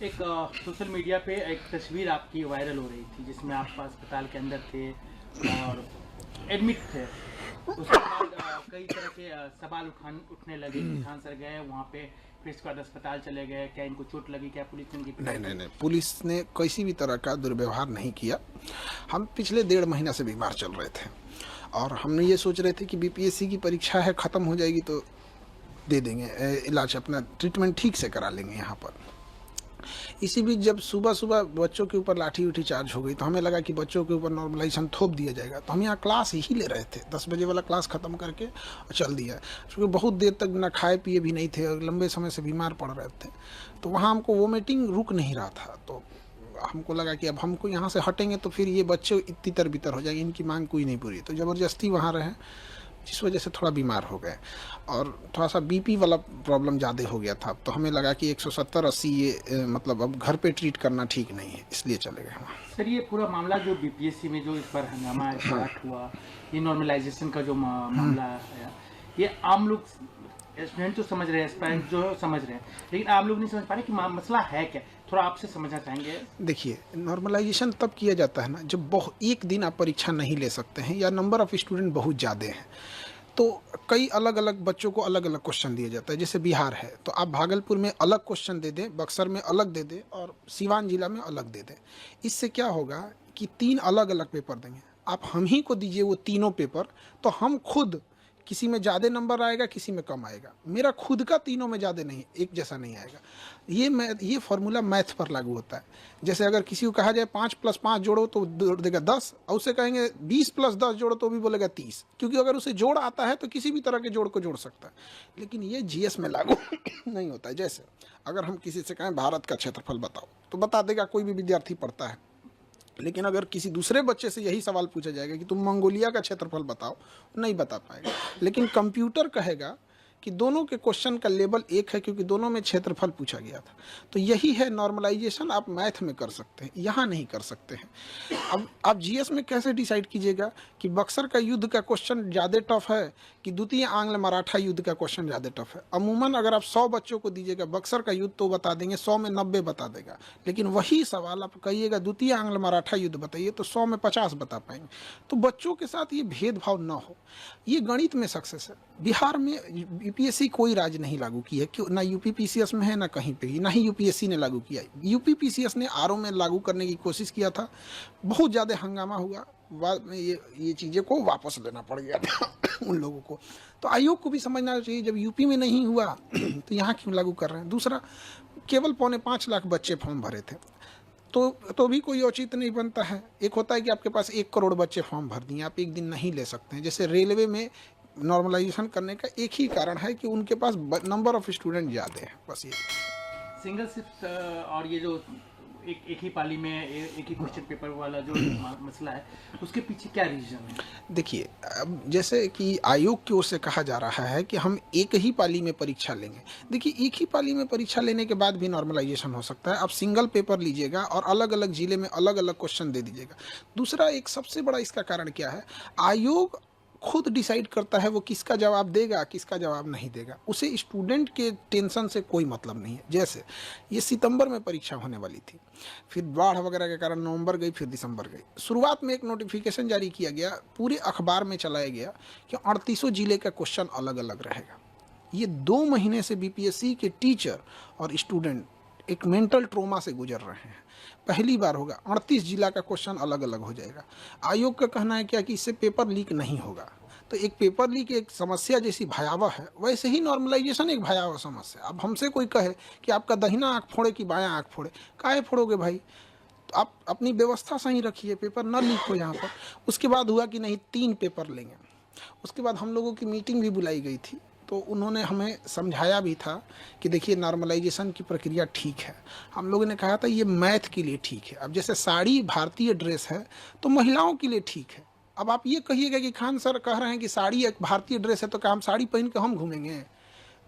एक social media पे एक तस्वीर आपकी वायरल हो रही थी जिसमें आप अस्पताल के अंदर थे और एडमिट थे। उसके बाद कई तरह के सवाल उठने लगे कि खान सर गए वहाँ पे, फिर इसके बाद अस्पताल चले गए, क्या इनको चोट लगी, क्या पुलिस ने इनकी पिटाई की? नहीं, पुलिस ने किसी भी तरह का दुर्व्यवहार नहीं किया। हम पिछले 1.5 महीना से बीमार चल रहे थे और हमने ये सोच रहे थे कि बीपीएससी की परीक्षा है, ख़त्म हो जाएगी तो दे देंगे इलाज, अपना ट्रीटमेंट ठीक से करा लेंगे यहाँ पर। इसी बीच जब सुबह सुबह बच्चों के ऊपर लाठी उठी चार्ज हो गई तो हमें लगा कि बच्चों के ऊपर नॉर्मलाइजेशन थोप दिया जाएगा, तो हम यहाँ क्लास ही ले रहे थे। 10 बजे वाला क्लास ख़त्म करके और चल दिया, क्योंकि बहुत देर तक बिना खाए पिए भी नहीं थे और लंबे समय से बीमार पड़ रहे थे। तो वहाँ हमको वोमिटिंग रुक नहीं रहा था, तो हमको लगा कि अब हमको यहाँ से हटेंगे तो फिर ये बच्चे तितर बितर हो जाएंगे, इनकी मांग कोई नहीं पूरी। तो ज़बरदस्ती वहाँ रहे, जिस वजह से थोड़ा बीमार हो गए और थोड़ा सा बीपी वाला प्रॉब्लम ज़्यादा हो गया था। तो हमें लगा कि 170-80 ये मतलब अब घर पे ट्रीट करना ठीक नहीं है, इसलिए चले गए वहाँ। सर, ये पूरा मामला जो बीपीएससी में जो इस बार हंगामा स्टार्ट हुआ, ये नॉर्मलाइजेशन का जो मामला है, ये आम लोग स्टूडेंट तो समझ रहे हैं, एस्पायरेंट जो समझ रहे हैं, लेकिन आम लोग नहीं समझ पा रहे कि मसला है क्या। थोड़ा आपसे समझना चाहेंगे। देखिए, नॉर्मलाइजेशन तब किया जाता है ना जब एक दिन आप परीक्षा नहीं ले सकते हैं या नंबर ऑफ़ स्टूडेंट बहुत ज़्यादा हैं, तो कई अलग अलग बच्चों को अलग अलग क्वेश्चन दिया जाता है। जैसे बिहार है तो आप भागलपुर में अलग क्वेश्चन दे दें, बक्सर में अलग दे दें और सीवान जिला में अलग दे दें। इससे क्या होगा कि 3 अलग अलग पेपर देंगे, आप हम ही को दीजिए वो तीनों पेपर, तो हम खुद किसी में ज़्यादा नंबर आएगा, किसी में कम आएगा। मेरा खुद का तीनों में ज़्यादा नहीं, एक जैसा नहीं आएगा। ये फार्मूला मैथ पर लागू होता है। जैसे अगर किसी को कहा जाए 5 + 5 जोड़ो तो जोड़ देगा 10, और उसे कहेंगे 20 + 10 जोड़ो तो भी बोलेगा 30, क्योंकि अगर उसे जोड़ आता है तो किसी भी तरह के जोड़ को जोड़ सकता है। लेकिन ये जीएस में लागू नहीं होता है। जैसे अगर हम किसी से कहें भारत का क्षेत्रफल बताओ तो बता देगा, कोई भी विद्यार्थी पढ़ता है। लेकिन अगर किसी दूसरे बच्चे से यही सवाल पूछा जाएगा कि तुम मंगोलिया का क्षेत्रफल बताओ, नहीं बता पाएगा। लेकिन कंप्यूटर कहेगा कि दोनों के क्वेश्चन का लेवल एक है, क्योंकि दोनों में क्षेत्रफल पूछा गया था। तो यही है नॉर्मलाइजेशन, आप मैथ में कर सकते हैं, यहाँ नहीं कर सकते हैं। अब आप जीएस में कैसे डिसाइड कीजिएगा कि बक्सर का युद्ध का क्वेश्चन ज़्यादा टफ है कि द्वितीय आंग्ल मराठा युद्ध का क्वेश्चन ज़्यादा टफ है। अमूमन अगर आप 100 बच्चों को दीजिएगा बक्सर का युद्ध तो बता देंगे, 100 में 90 बता देगा। लेकिन वही सवाल आप कहिएगा द्वितीय आंग्ल मराठा युद्ध बताइए तो 100 में 50 बता पाएंगे। तो बच्चों के साथ ये भेदभाव न हो, ये गणित में सक्सेस है। बिहार में यूपीएससी कोई राज्य नहीं लागू की है, क्यों ना यूपीपीसीएस में है ना कहीं पे, ना ही यूपीएससी ने लागू किया। यूपीपीसीएस ने आरओ में लागू करने की कोशिश किया था, बहुत ज़्यादा हंगामा हुआ, बाद में ये चीज़ें को वापस लेना पड़ गया था उन लोगों को। तो आयोग को भी समझना चाहिए, जब यूपी में नहीं हुआ तो यहाँ क्यों लागू कर रहे हैं। दूसरा, केवल 5.25 लाख बच्चे फॉर्म भरे थे, तो भी कोई औचित्य नहीं बनता है। एक होता है कि आपके पास 1 करोड़ बच्चे फॉर्म भर दिए, आप एक दिन नहीं ले सकते हैं। जैसे रेलवे में नॉर्मलाइजेशन करने का एक ही कारण है कि उनके पास नंबर ऑफ स्टूडेंट ज़्यादा है, बस ये। सिंगल शिफ्ट और ये जो एक ही पाली में एक ही क्वेश्चन पेपर वाला जो मसला है, उसके पीछे क्या रीजन है? देखिए, अब जैसे कि आयोग की ओर से कहा जा रहा है कि हम एक ही पाली में परीक्षा लेंगे। देखिए, एक ही पाली में परीक्षा लेने के बाद भी नॉर्मलाइजेशन हो सकता है। आप सिंगल पेपर लीजिएगा और अलग अलग जिले में अलग अलग क्वेश्चन दे दीजिएगा। दूसरा, एक सबसे बड़ा इसका कारण क्या है, आयोग खुद डिसाइड करता है वो किसका जवाब देगा, किसका जवाब नहीं देगा। उसे स्टूडेंट के टेंशन से कोई मतलब नहीं है। जैसे ये सितंबर में परीक्षा होने वाली थी, फिर बाढ़ वगैरह के कारण नवंबर गई, फिर दिसंबर गई। शुरुआत में एक नोटिफिकेशन जारी किया गया, पूरे अखबार में चलाया गया कि 38 जिले का क्वेश्चन अलग अलग रहेगा। ये 2 महीने से बीपीएससी के टीचर और स्टूडेंट एक मेंटल ट्रोमा से गुजर रहे हैं। पहली बार होगा 38 जिला का क्वेश्चन अलग अलग हो जाएगा। आयोग का कहना है क्या कि इससे पेपर लीक नहीं होगा। तो एक पेपर लीक एक समस्या जैसी भयावह है, वैसे ही नॉर्मलाइजेशन एक भयावह समस्या। अब हमसे कोई कहे कि आपका दाहिना आँख फोड़े कि बायां आँख फोड़े, काहे फोड़ोगे भाई? तो आप अपनी व्यवस्था सही रखिए, पेपर न लीक हो यहाँ पर। उसके बाद हुआ कि नहीं, 3 पेपर लेंगे। उसके बाद हम लोगों की मीटिंग भी बुलाई गई थी, तो उन्होंने हमें समझाया भी था कि देखिए, नॉर्मलाइजेशन की प्रक्रिया ठीक है। हम लोगों ने कहा था ये मैथ के लिए ठीक है। अब जैसे साड़ी भारतीय ड्रेस है तो महिलाओं के लिए ठीक है। अब आप ये कहिएगा कि खान सर कह रहे हैं कि साड़ी एक भारतीय ड्रेस है तो क्या हम साड़ी पहन के हम घूमेंगे?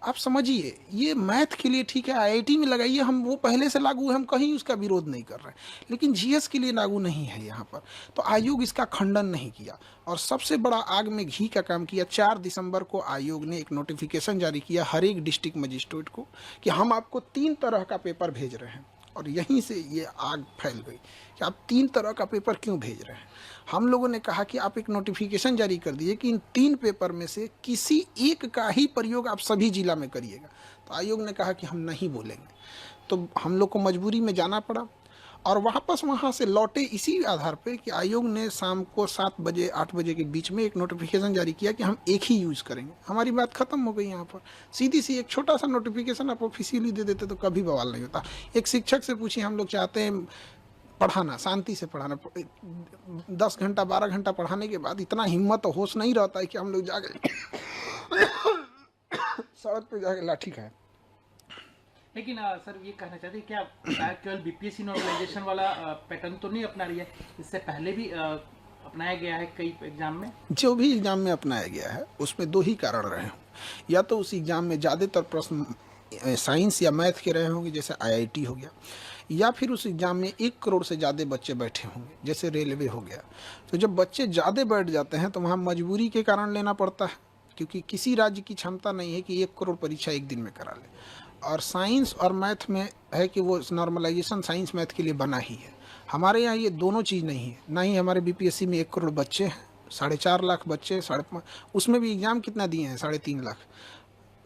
आप समझिए, ये मैथ के लिए ठीक है, आईआईटी में लगाइए, हम वो पहले से लागू है, हम कहीं उसका विरोध नहीं कर रहे हैं। लेकिन जीएस के लिए लागू नहीं है यहाँ पर। तो आयोग इसका खंडन नहीं किया और सबसे बड़ा आग में घी का काम किया। 4 दिसंबर को आयोग ने एक नोटिफिकेशन जारी किया हर एक डिस्ट्रिक्ट मजिस्ट्रेट को कि हम आपको 3 तरह का पेपर भेज रहे हैं। और यहीं से ये आग फैल गई कि आप 3 तरह का पेपर क्यों भेज रहे हैं। हम लोगों ने कहा कि आप एक नोटिफिकेशन जारी कर दीजिए कि इन 3 पेपर में से किसी एक का ही प्रयोग आप सभी जिला में करिएगा। तो आयोग ने कहा कि हम नहीं बोलेंगे, तो हम लोग को मजबूरी में जाना पड़ा और वापस वहाँ से लौटे इसी आधार पे कि आयोग ने शाम को 7 बजे 8 बजे के बीच में एक नोटिफिकेशन जारी किया कि हम एक ही यूज़ करेंगे। हमारी बात ख़त्म हो गई यहाँ पर। सीधी सी एक छोटा सा नोटिफिकेशन आप ऑफिशियली दे देते तो कभी बवाल नहीं होता। एक शिक्षक से पूछिए, हम लोग चाहते हैं पढ़ाना, शांति से पढ़ाना, 10 घंटा 12 घंटा पढ़ाने के बाद इतना हिम्मत और होश नहीं रहता है कि हम लोग जाके सड़क पे जाके लाठी खाएं। लेकिन सर ये कहना चाहते हैं क्या केवल बीपीएससी नॉर्मलाइजेशन वाला पैटर्न तो नहीं अपना रही है, इससे पहले भी अपनाया गया है कई एग्जाम में? जो भी एग्जाम में अपनाया गया है उसमें 2 ही कारण रहे हों। या तो उस एग्जाम में ज़्यादातर प्रश्न साइंस या मैथ के रहे होंगे जैसे आईआईटी हो गया, या फिर उस एग्ज़ाम में 1 करोड़ से ज़्यादा बच्चे बैठे होंगे जैसे रेलवे हो गया। तो जब बच्चे ज़्यादा बैठ जाते हैं तो वहाँ मजबूरी के कारण लेना पड़ता है, क्योंकि किसी राज्य की क्षमता नहीं है कि 1 करोड़ परीक्षा एक दिन में करा ले। और साइंस और मैथ में है कि वो नॉर्मलाइजेशन साइंस मैथ के लिए बना ही है। हमारे यहाँ ये दोनों चीज़ नहीं है। ना ही हमारे बीपीएससी में 1 करोड़ बच्चे हैं, 4.5 लाख बच्चे, उसमें भी एग्ज़ाम कितना दिए हैं, 3.5 लाख।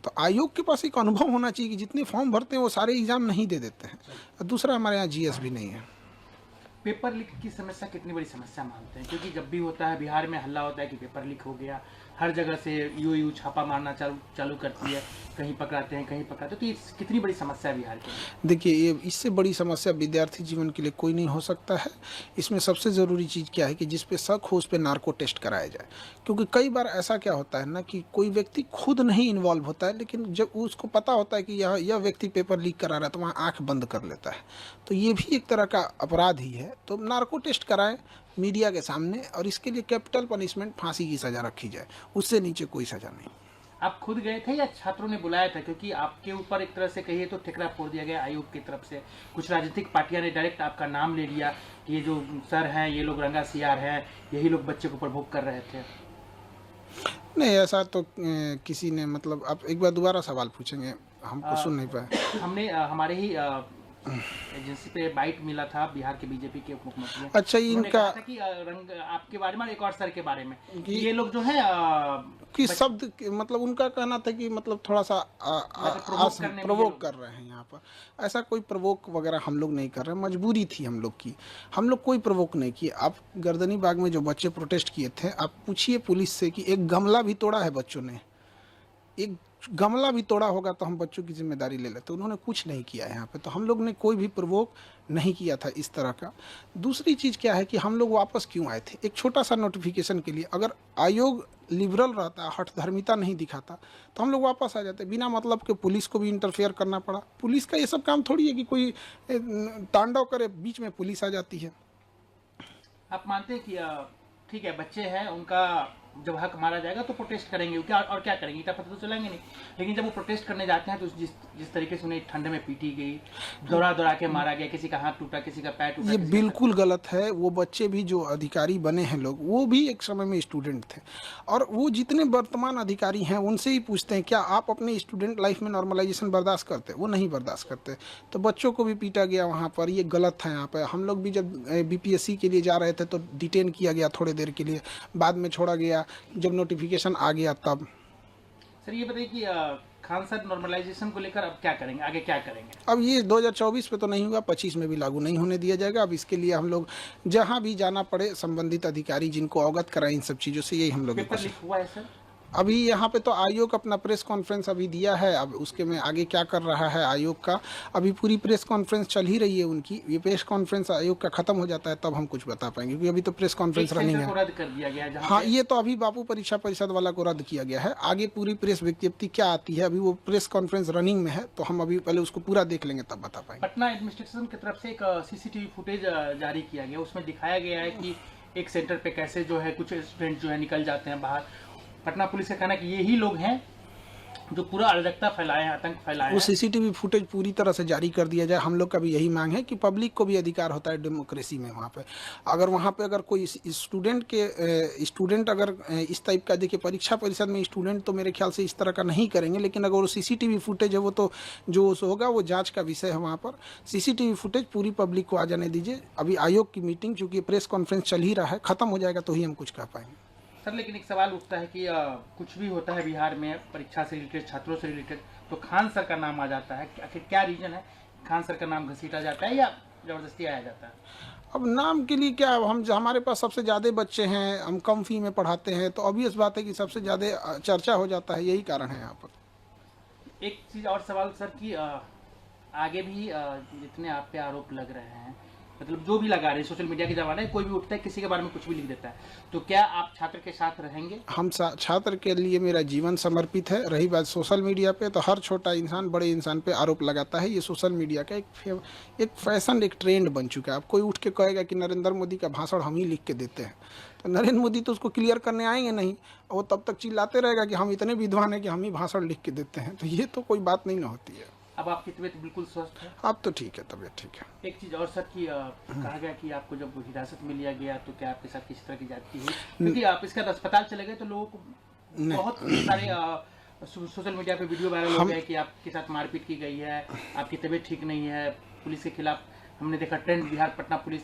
तो आयोग के पास एक अनुभव होना चाहिए कि जितने फॉर्म भरते हैं वो सारे एग्ज़ाम नहीं दे देते हैं। और दूसरा, हमारे यहाँ जीएस भी नहीं है। पेपर लीक की समस्या कितनी बड़ी समस्या मानते हैं? क्योंकि जब भी होता है बिहार में हल्ला होता है कि पेपर लीक हो गया, हर जगह से यूयू छापा मारना चालू करती है, कहीं पकड़ाते हैं कहीं पकड़ाते हैं, तो ये कितनी बड़ी समस्या है बिहार की? देखिए, ये इससे बड़ी समस्या विद्यार्थी जीवन के लिए कोई नहीं हो सकता है। इसमें सबसे ज़रूरी चीज़ क्या है कि जिस पे शक हो उस पे नार्को टेस्ट कराया जाए। क्योंकि कई बार ऐसा क्या होता है ना कि कोई व्यक्ति खुद नहीं इन्वॉल्व होता है, लेकिन जब उसको पता होता है कि यह व्यक्ति पेपर लीक करा रहा है तो वहाँ आँख बंद कर लेता है। तो ये भी एक तरह का अपराध ही है। तो नार्को टेस्ट कराएं मीडिया के सामने, और इसके लिए कैपिटल पनिशमेंट, फांसी की सज़ा रखी जाए, उससे नीचे कोई सज़ा नहीं। आप खुद गए थे या छात्रों ने बुलाया था? क्योंकि आपके ऊपर एक तरह से कहिए तो ठिकरा फोड़ दिया गया आयोग की तरफ से। कुछ राजनीतिक पार्टियां ने डायरेक्ट आपका नाम ले लिया कि ये जो सर हैं ये लोग रंगा सियार हैं, यही लोग बच्चे को प्रभोग कर रहे थे। नहीं, ऐसा तो किसी ने, मतलब आप एक बार दोबारा सवाल पूछेंगे, हमको सुन नहीं पाए। हमने हमारे ही एजेंसी पे बाइट मिला था बिहार के बीजेपी के उप मुख्यमंत्री। अच्छा, इनका कि आपके बारे में, एक और सर के बारे में, ये लोग जो है कि शब्द, मतलब उनका कहना था कि मतलब थोड़ा सा प्रवोक कर रहे हैं यहाँ पर। ऐसा कोई प्रवोक वगैरह हम लोग नहीं कर रहे हैं, मजबूरी थी हम लोग की, हम लोग कोई प्रवोक नहीं किए। आप गर्दनी बाग में जो बच्चे प्रोटेस्ट किए थे, आप पूछिए पुलिस से कि एक गमला भी तोड़ा है बच्चों ने, एक गमला भी तोड़ा होगा तो हम बच्चों की जिम्मेदारी ले लेते। उन्होंने कुछ नहीं किया यहाँ पे, तो हम लोग ने कोई भी प्रवोक नहीं किया था इस तरह का। दूसरी चीज़ क्या है कि हम लोग वापस क्यों आए थे, एक छोटा सा नोटिफिकेशन के लिए। अगर आयोग लिबरल रहता, हठधर्मिता नहीं दिखाता, तो हम लोग वापस आ जाते। बिना मतलब के पुलिस को भी इंटरफेयर करना पड़ा। पुलिस का ये सब काम थोड़ी है कि कोई तांडव करे, बीच में पुलिस आ जाती है। आप मानते हैं कि ठीक है, बच्चे हैं, उनका जब हक मारा जाएगा तो प्रोटेस्ट करेंगे, क्या और क्या करेंगे, इतना पता तो चलेंगे नहीं। लेकिन जब वो प्रोटेस्ट करने जाते हैं तो जिस तरीके से उन्हें ठंड में पीटी गई, दौड़ा के मारा गया, किसी का हाथ टूटा, किसी का पैर टूटा, ये बिल्कुल गलत है। वो बच्चे भी जो अधिकारी बने हैं लोग, वो भी एक समय में स्टूडेंट थे, और वो जितने वर्तमान अधिकारी हैं उनसे ही पूछते हैं क्या आप अपने स्टूडेंट लाइफ में नॉर्मलाइजेशन बर्दाश्त करते? वो नहीं बर्दाश्त करते। तो बच्चों को भी पीटा गया वहाँ पर, ये गलत है। यहाँ पर हम लोग भी जब बीपीएससी के लिए जा रहे थे तो डिटेन किया गया थोड़ी देर के लिए, बाद में छोड़ा गया जब नोटिफिकेशन आ गया तब। सर ये बताइए कि खान सर नॉर्मलाइजेशन को लेकर अब क्या करेंगे, आगे क्या करेंगे? अब ये 2024 पे तो नहीं हुआ, 25 में भी लागू नहीं होने दिया जाएगा। अब इसके लिए हम लोग जहां भी जाना पड़े, संबंधित अधिकारी जिनको अवगत कराएं इन सब चीज़ों से, यही हम लोग। पेपर लीक हुआ है सर? अभी यहाँ पे तो आयोग अपना प्रेस कॉन्फ्रेंस अभी दिया है। अब उसके में आगे क्या कर रहा है आयोग का, अभी पूरी प्रेस कॉन्फ्रेंस चल ही रही है उनकी। ये प्रेस कॉन्फ्रेंस आयोग का खत्म हो जाता है तब हम कुछ बता पाएंगे, क्योंकि अभी तो प्रेस कॉन्फ्रेंस रनिंग है। रद्द कर दिया गया। हाँ, ये तो अभी बापू परीक्षा परिषद वाला को रद्द किया गया है। आगे पूरी प्रेस विज्ञप्ति क्या आती है, अभी वो प्रेस कॉन्फ्रेंस रनिंग में है, तो हम अभी पहले उसको पूरा देख लेंगे तब बता पाएंगे। पटना एडमिनिस्ट्रेशन की तरफ से एक सीसीटीवी फुटेज जारी किया गया, उसमें दिखाया गया है कि एक सेंटर पे कैसे जो है कुछ स्टूडेंट जो है निकल जाते हैं बाहर। पटना पुलिस का कहना है कि यही लोग हैं जो पूरा अराजकता फैलाए हैं, आतंक फैलाए वो हैं। सीसीटीवी फुटेज पूरी तरह से जारी कर दिया जाए। हम लोग का भी यही मांग है कि पब्लिक को भी अधिकार होता है डेमोक्रेसी में। वहाँ पे अगर कोई स्टूडेंट अगर इस टाइप का, देखिए परीक्षा परिषद में स्टूडेंट तो मेरे ख्याल से इस तरह का नहीं करेंगे, लेकिन अगर वो सीसीटीवी फुटेज है वो तो जो होगा वो जांच का विषय है। वहाँ पर सीसीटीवी फुटेज पूरी पब्लिक को आ जाने दीजिए। अभी आयोग की मीटिंग, चूंकि प्रेस कॉन्फ्रेंस चल ही रहा है, खत्म हो जाएगा तो ही हम कुछ कह पाएंगे। सर लेकिन एक सवाल उठता है कि कुछ भी होता है बिहार में परीक्षा से रिलेटेड, छात्रों से रिलेटेड, तो खान सर का नाम आ जाता है। आखिर क्या रीजन है, खान सर का नाम घसीटा जाता है या जबरदस्ती आया जाता है? अब नाम के लिए क्या, हम हमारे पास सबसे ज़्यादा बच्चे हैं, हम कम फी में पढ़ाते हैं, तो ऑब्वियस बात है कि सबसे ज़्यादा चर्चा हो जाता है, यही कारण है यहाँ पर। एक चीज़ और सवाल सर कि आगे भी जितने आप पे आरोप लग रहे हैं, मतलब जो भी लगा रहे हैं, सोशल मीडिया के ज़माने कोई भी उठता है किसी के बारे में कुछ भी लिख देता है, तो क्या आप छात्र के साथ रहेंगे? हम छात्र के लिए मेरा जीवन समर्पित है। रही बात सोशल मीडिया पे, तो हर छोटा इंसान बड़े इंसान पे आरोप लगाता है। ये सोशल मीडिया का एक फैशन, एक ट्रेंड बन चुका है। अब कोई उठ के कहेगा कि नरेंद्र मोदी का भाषण हम ही लिख के देते हैं, तो नरेंद्र मोदी तो उसको क्लियर करने आएंगे नहीं, वो तब तक चिल्लाते रहेगा कि हम इतने विद्वान हैं कि हम ही भाषण लिख के देते हैं। तो ये तो कोई बात नहीं ना होती है। अब आपकी तबीयत बिल्कुल स्वस्थ है? अब तो ठीक है, तबीयत ठीक है। एक चीज़ और सर कि कहा गया कि आपको जब हिरासत में लिया गया तो क्या आपके साथ किसी तरह की ज्यादती हुई? क्योंकि आप इसके बाद अस्पताल चले गए तो लोगों को बहुत सारे सोशल मीडिया पे वीडियो वायरल हो गया कि आपके साथ मारपीट की गई है, आपकी तबीयत ठीक नहीं है, पुलिस के खिलाफ हमने देखा ट्रेंड बिहार पुलिस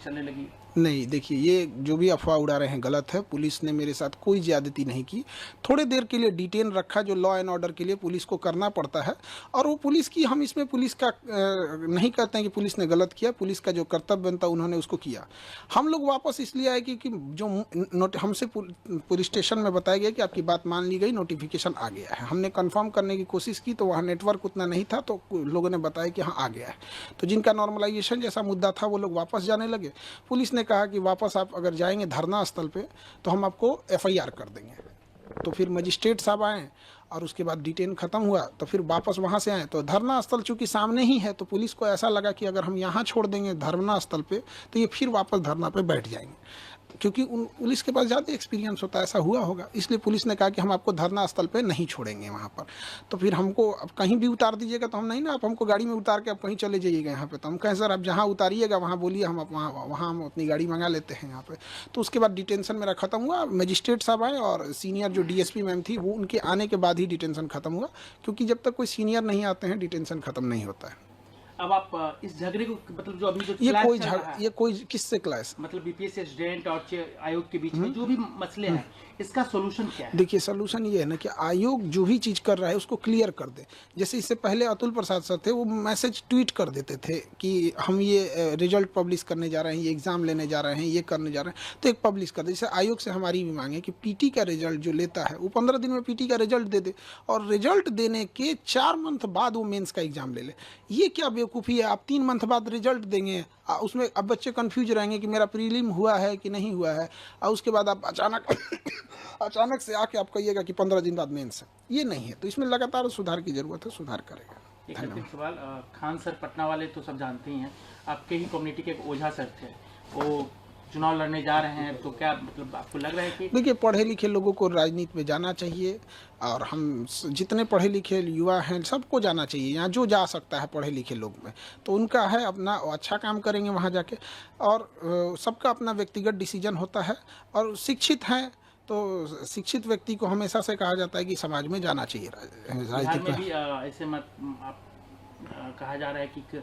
चलने लगी। नहीं, देखिए ये जो भी अफवाह उड़ा रहे हैं गलत है। पुलिस ने मेरे साथ कोई ज्यादती नहीं की। थोड़े देर के लिए डिटेन रखा, जो लॉ एंड ऑर्डर के लिए पुलिस को करना पड़ता है, और वो पुलिस की, हम इसमें पुलिस का नहीं कहते हैं कि पुलिस ने गलत किया। पुलिस का जो कर्तव्य बनता उन्होंने उसको किया। हम लोग वापस इसलिए आए कि जो हमसे पुलिस स्टेशन में बताया गया कि आपकी बात मान ली गई, नोटिफिकेशन आ गया है। हमने कन्फर्म करने की कोशिश की तो वहाँ नेटवर्क उतना नहीं था, तो लोगों ने बताया कि हाँ आ गया है। तो जिनका नॉर्मलाइजेशन जैसा मुद्दा था वो लोग वापस जाने लगे। पुलिस ने कहा कि वापस आप अगर जाएंगे धरना स्थल पे तो हम आपको एफआईआर कर देंगे। तो फिर मजिस्ट्रेट साहब आए और उसके बाद डिटेन खत्म हुआ, तो फिर वापस वहाँ से आए। तो धरना स्थल चूंकि सामने ही है, तो पुलिस को ऐसा लगा कि अगर हम यहाँ छोड़ देंगे धरना स्थल पे तो ये फिर वापस धरना पे बैठ जाएंगे, क्योंकि पुलिस के पास ज़्यादा एक्सपीरियंस होता है, ऐसा हुआ होगा। इसलिए पुलिस ने कहा कि हम आपको धरना स्थल पे नहीं छोड़ेंगे वहाँ पर। तो फिर हमको अब कहीं भी उतार दीजिएगा तो हम नहीं ना, आप हमको गाड़ी में उतार के आप कहीं चले जाइएगा यहाँ पे। तो हम कहें सर आप जहाँ उतारिएगा वहाँ बोलिए, हम वहाँ हम अपनी गाड़ी मंगा लेते हैं यहाँ पे। तो उसके बाद डिटेंशन मेरा खत्म हुआ। मजिस्ट्रेट साहब आए और सीनियर जो डीएसपी मैम थी वो, उनके आने के बाद ही डिटेंशन खत्म हुआ, क्योंकि जब तक कोई सीनियर नहीं आते हैं डिटेंशन खत्म नहीं होता है। अब आप इस झगड़े को, मतलब जो अभी जो क्लैश चल रहा है, ये कोई किससे क्लैश, मतलब बीपीएससी स्टूडेंट और आयोग के बीच में जो भी मसले हैं, इसका सोल्यूशन क्या है? देखिए सोल्यूशन ये है ना कि आयोग जो भी चीज़ कर रहा है उसको क्लियर कर दे। जैसे इससे पहले अतुल प्रसाद सर थे, वो मैसेज ट्वीट कर देते थे कि हम ये रिजल्ट पब्लिश करने जा रहे हैं, ये एग्ज़ाम लेने जा रहे हैं, ये करने जा रहे हैं, तो एक पब्लिश कर दे। जैसे आयोग से हमारी भी मांग है कि पीटी का रिजल्ट जो लेता है वो 15 दिन में पीटी का रिजल्ट दे दे, और रिजल्ट देने के 4 मंथ बाद वो मेंस का एग्ज़ाम ले ले। ये क्या बेवकूफ़ी है? आप 3 मंथ बाद रिजल्ट देंगे, उसमें अब बच्चे कंफ्यूज रहेंगे कि मेरा प्रीलिम हुआ है कि नहीं हुआ है, और उसके बाद आप अचानक से आके आप कहिएगा कि 15 दिन बाद मेंस है। ये नहीं है। तो इसमें लगातार सुधार की जरूरत है, सुधार करेगा। एक अंतिम सवाल, खान सर पटना वाले तो सब जानते ही हैं, आपके ही कम्युनिटी के एक ओझा सर थे, वो चुनाव लड़ने जा रहे हैं, तो क्या मतलब आपको लग रहा है कि? देखिए पढ़े लिखे लोगों को राजनीति में जाना चाहिए, और हम जितने पढ़े लिखे युवा हैं सबको जाना चाहिए। यहाँ जो जा सकता है पढ़े लिखे लोग में, तो उनका है अपना अच्छा काम करेंगे वहाँ जाके, और सबका अपना व्यक्तिगत डिसीजन होता है। और शिक्षित हैं तो शिक्षित व्यक्ति को हमेशा से कहा जाता है कि समाज में जाना चाहिए राजनीति में भी ऐसे मत आप कहा जा रहा है कि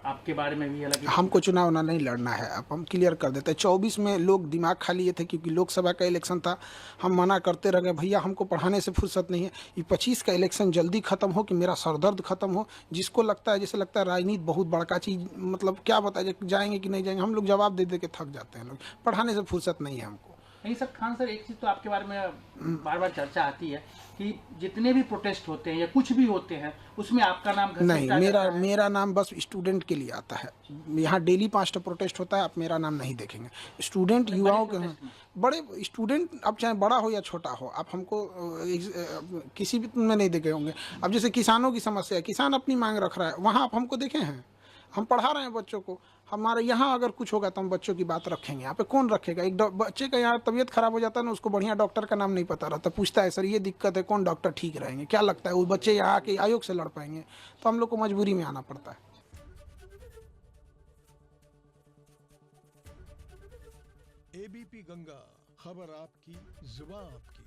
आपके बारे में भी, हालांकि हमको चुनाव ना नहीं लड़ना है। अब हम क्लियर कर देते हैं। 24 में लोग दिमाग खा लिए थे क्योंकि लोकसभा का इलेक्शन था, हम मना करते रह गए, भैया हमको पढ़ाने से फुर्सत नहीं है, ये 25 का इलेक्शन जल्दी खत्म हो कि मेरा सरदर्द खत्म हो। जिसको लगता है, जैसे लगता है राजनीति बहुत बड़का चीज़, मतलब क्या बताए जाएंगे कि नहीं जाएंगे, हम लोग जवाब दे दे के थक जाते हैं। लोग पढ़ाने से फुर्सत नहीं है हमको। नहीं सर, खान सर एक चीज़ तो आपके बारे में बार बार चर्चा आती है कि जितने भी प्रोटेस्ट होते हैं या कुछ भी होते हैं उसमें आपका नाम नहीं, मेरा नाम बस स्टूडेंट के लिए आता है। यहाँ डेली 5 प्रोटेस्ट होता है, आप मेरा नाम नहीं देखेंगे। स्टूडेंट युवाओं के बड़े स्टूडेंट, अब चाहे बड़ा हो या छोटा हो, आप हमको किसी भी में नहीं देखे होंगे। अब जैसे किसानों की समस्या है, किसान अपनी मांग रख रहा है, वहाँ आप हमको देखे हैं? हम पढ़ा रहे हैं बच्चों को, हमारे यहाँ अगर कुछ होगा तो हम बच्चों की बात रखेंगे। यहाँ पे कौन रखेगा? एक बच्चे का यहाँ तबीयत खराब हो जाता है ना, उसको बढ़िया डॉक्टर का नाम नहीं पता रहता, पूछता है सर ये दिक्कत है, कौन डॉक्टर ठीक रहेंगे? क्या लगता है वो बच्चे यहाँ आके आयोग से लड़ पाएंगे? तो हम लोग को मजबूरी में आना पड़ता है। एबीपी गंगा, खबर आपकी, जुबान आपकी।